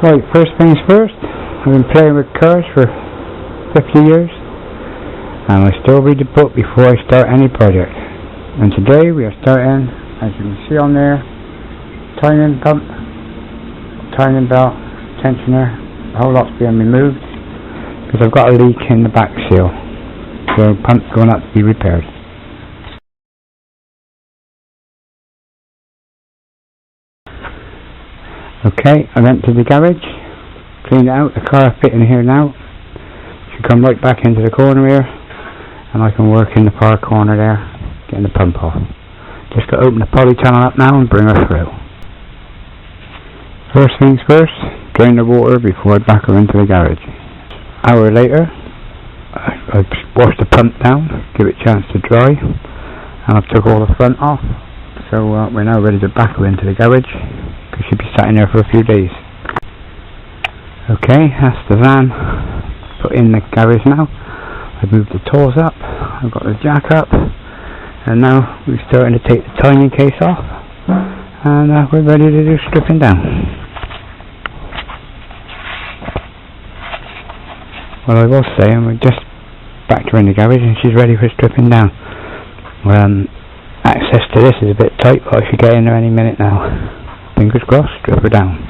Right, first things first, I've been playing with cars for 50 years and I still read the book before I start any project. And today we are starting, as you can see on there, timing pump, timing belt, tensioner, the whole lot's being removed because I've got a leak in the back seal, so the pump's going up to be repaired. Okay, I went to the garage, cleaned it out, the car fit in here now. Should come right back into the corner here, and I can work in the far corner there, getting the pump off. Just got to open the poly channel up now and bring her through. First things first, drain the water before I back her into the garage. Hour later, I washed the pump down, give it a chance to dry, and I've took all the front off. So we're now ready to back her into the garage. Should be sat in there for a few days. Okay, that's the van put in the garage now. I've moved the tools up, I've got the jack up, and now we're starting to take the timing case off, and we're ready to do stripping down. Well, I will say, we're just backed her in the garage and she's ready for stripping down. Access to this is a bit tight, but I should get in there any minute now. Fingers crossed, strip her down.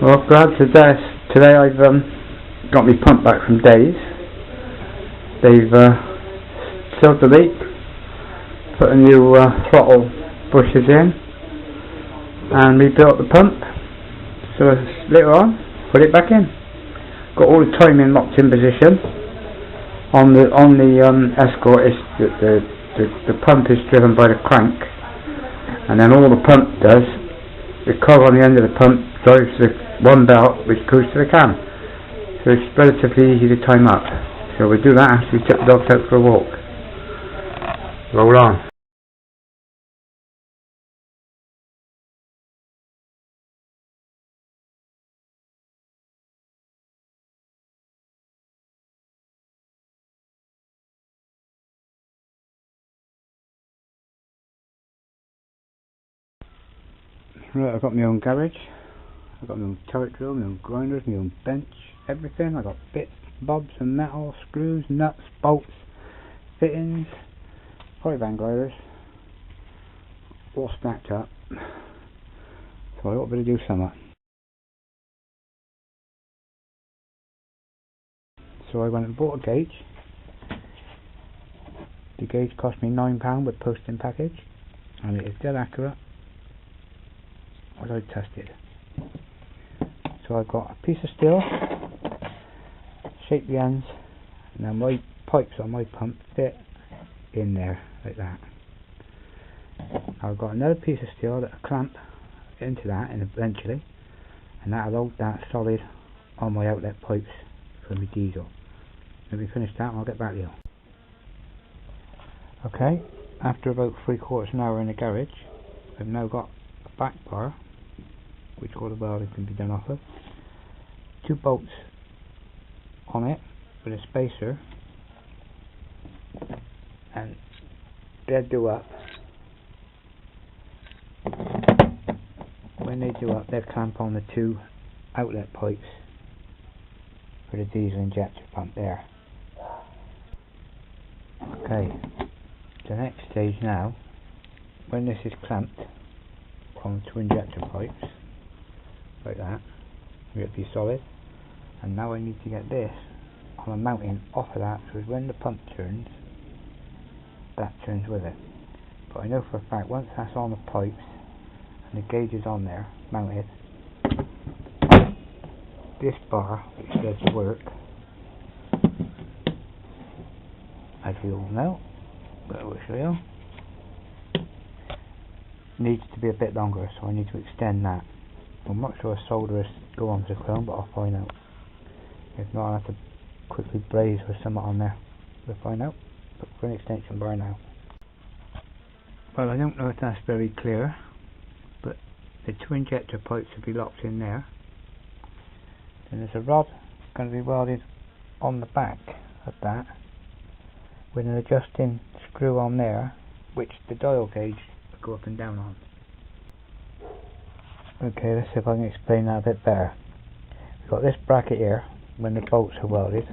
Well, glad to death. Today I've got my pump back from Days. They've sealed the leak, put a new throttle bushes in, and rebuilt the pump. So later on, put it back in. Got all the timing locked in position. On the Escort, the pump is driven by the crank, and then all the pump does, the cog on the end of the pump drives the one belt which goes to the cam. So it's relatively easy to time up. So we do that after we take the dogs out for a walk. Roll on. Right, I've got my own garage, I've got my own turret drill, my own grinders, my own bench, everything. I've got bits, bobs and metal, screws, nuts, bolts, fittings, polyvan gliders, all stacked up. So I ought to be able to do something. So I went and bought a gauge. The gauge cost me £9 with posting package, and it is dead accurate. What I tested. So I've got a piece of steel, shape the ends, and then my pipes on my pump fit in there like that. I've got another piece of steel that I clamp into that and eventually, and that'll hold that solid on my outlet pipes for my diesel. Let me finish that and I'll get back to you. Okay, after about 3/4 an hour in the garage, I've now got a back bar which all the welding can be done off of, 2 bolts on it with a spacer, and they'll do up. When they do up, they'll clamp on the 2 outlet pipes for the diesel injector pump there. Okay, the next stage now, when this is clamped on 2 injector pipes like that, it'll be solid, and now I need to get this on a mounting off of that, so when the pump turns, that turns with it. But I know for a fact once that's on the pipes and the gauge is on there mounted, this bar which does the work, as you all know, but I will show you, needs to be a bit longer, so I need to extend that. I'm not sure solderers go onto the chrome, but I'll find out. If not, I'll have to quickly braze with something on there. We'll find out. But for an extension bar now. Well, I don't know if that's very clear, but the 2 injector pipes will be locked in there. Then there's a rod going to be welded on the back of that with an adjusting screw on there, which the dial gauge go up and down on. Okay, let's see if I can explain that a bit better. We've got this bracket here when the bolts are welded.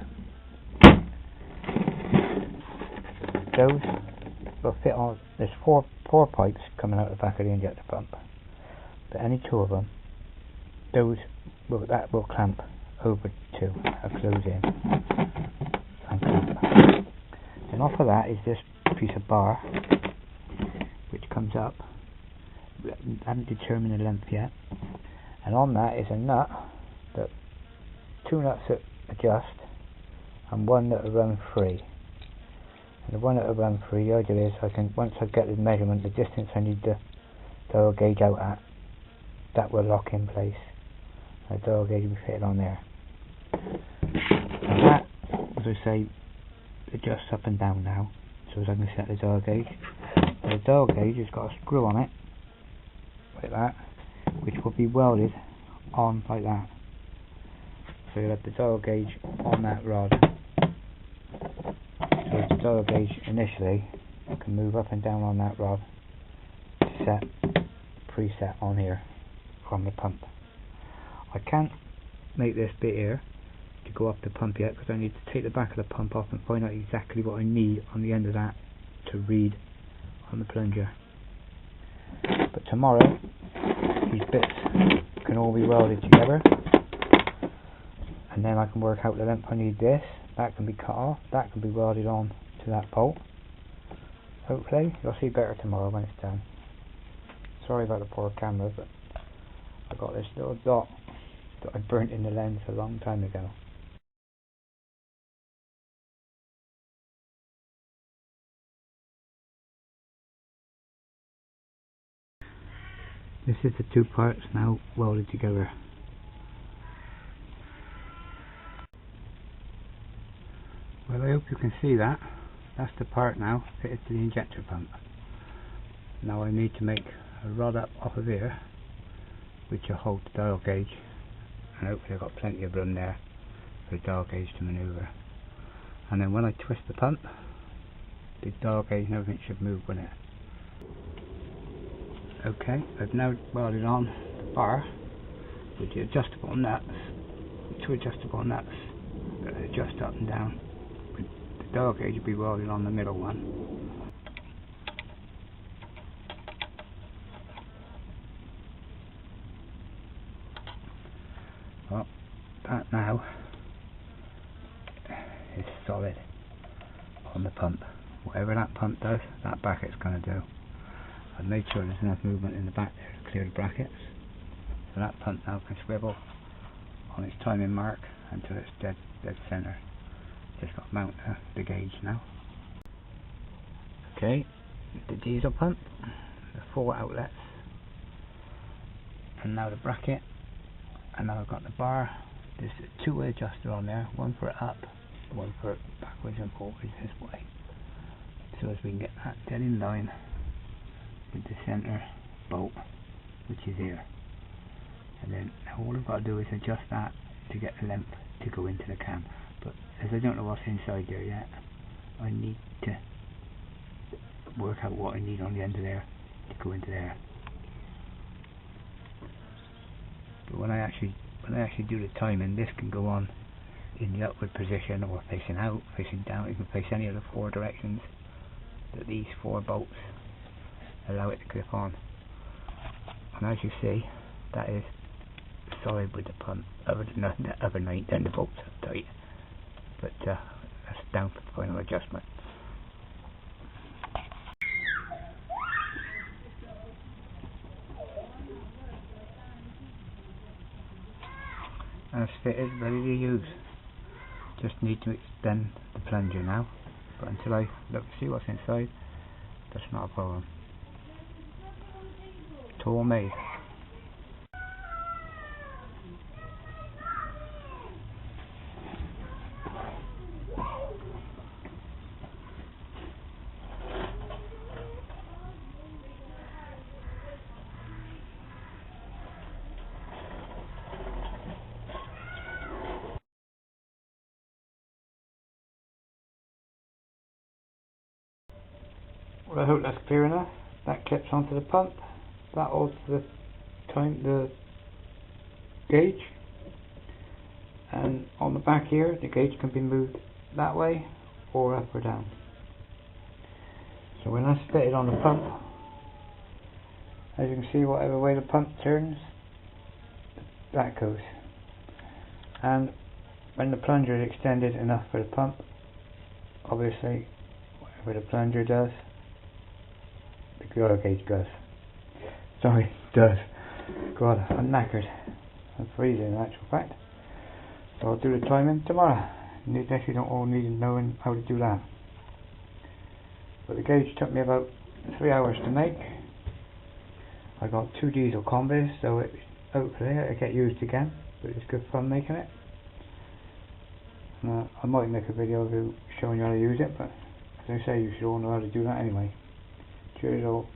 Those will fit on. There's four pipes coming out the back of the injector pump, but any two of them, that will clamp over to a close in and clamp. And off of that is this piece of bar which comes up. I haven't determined the length yet, and on that is a nut, two nuts that adjust and one that will run free. And the one that will run free, the idea is once I get the measurement, the distance I need the dial gauge out at, that will lock in place. The dial gauge will be fitted on there. And that, as I say, adjusts up and down now, so as I can set the dial gauge. And the dial gauge has got a screw on it, like that, which will be welded on like that. So you'll have the dial gauge on that rod. So the dial gauge initially can move up and down on that rod, preset on here from the pump. I can't make this bit here to go up the pump yet because I need to take the back of the pump off and find out exactly what I need on the end of that to read on the plunger. But tomorrow these bits can all be welded together, and then I can work out the length I need. That can be cut off, that can be welded on to that bolt. Hopefully you'll see better tomorrow when it's done. Sorry about the poor camera, but I got this little dot that I burnt in the lens a long time ago. This is the two parts now welded together. Well, I hope you can see that. That's the part now fitted to the injector pump. Now I need to make a rod up off of here which will hold the dial gauge, and hopefully I've got plenty of room there for the dial gauge to manoeuvre. And then when I twist the pump, the dial gauge and everything should move with it. Okay, I've now welded on the bar with the adjustable nuts, two adjustable nuts that adjust up and down. The dial gauge will be welded on the middle one. Well, that now is solid on the pump. Whatever that pump does, that bracket's going to do. I've made sure there's enough movement in the back there to clear the brackets, so that pump now can swivel on its timing mark until it's dead centre. Just got to mount the gauge now. Okay, the diesel pump, the 4 outlets, and now the bracket, and now I've got the bar. There's a 2-way adjuster on there, one for it up, one for it backwards and forwards this way, so as we can get that dead in line with the centre bolt, which is here. And then all I've got to do is adjust that to get the length to go into the cam. But as I don't know what's inside there yet, I need to work out what I need on the end of there to go into there. But when I actually do the timing, this can go on in the upward position or facing out, facing down. You can face any of the 4 directions that these 4 bolts allow it to clip on. And as you see, that is solid with the pump, other than the other 9 then the bolts are tight. But that's down for final adjustment. That's fitted, ready to use. Just need to extend the plunger now, but until I look to see what's inside, that's not a problem. It's all made. Well, I hope that's clear enough. that clips onto the pump, that holds the gauge, and on the back here the gauge can be moved that way or up or down. So when that's fitted on the pump, as you can see, whatever way the pump turns, that goes. And when the plunger is extended enough for the pump, obviously whatever the plunger does, the oil gauge goes. Sorry, does. God, I'm knackered. I'm freezing in actual fact. So I'll do the timing tomorrow. You definitely don't all need knowing how to do that. But the gauge took me about 3 hours to make. I got 2 diesel combis, so hopefully it'll get used again, but it's good fun making it. I might make a video of you showing you how to use it, but as I say, you should all know how to do that anyway. Cheers all.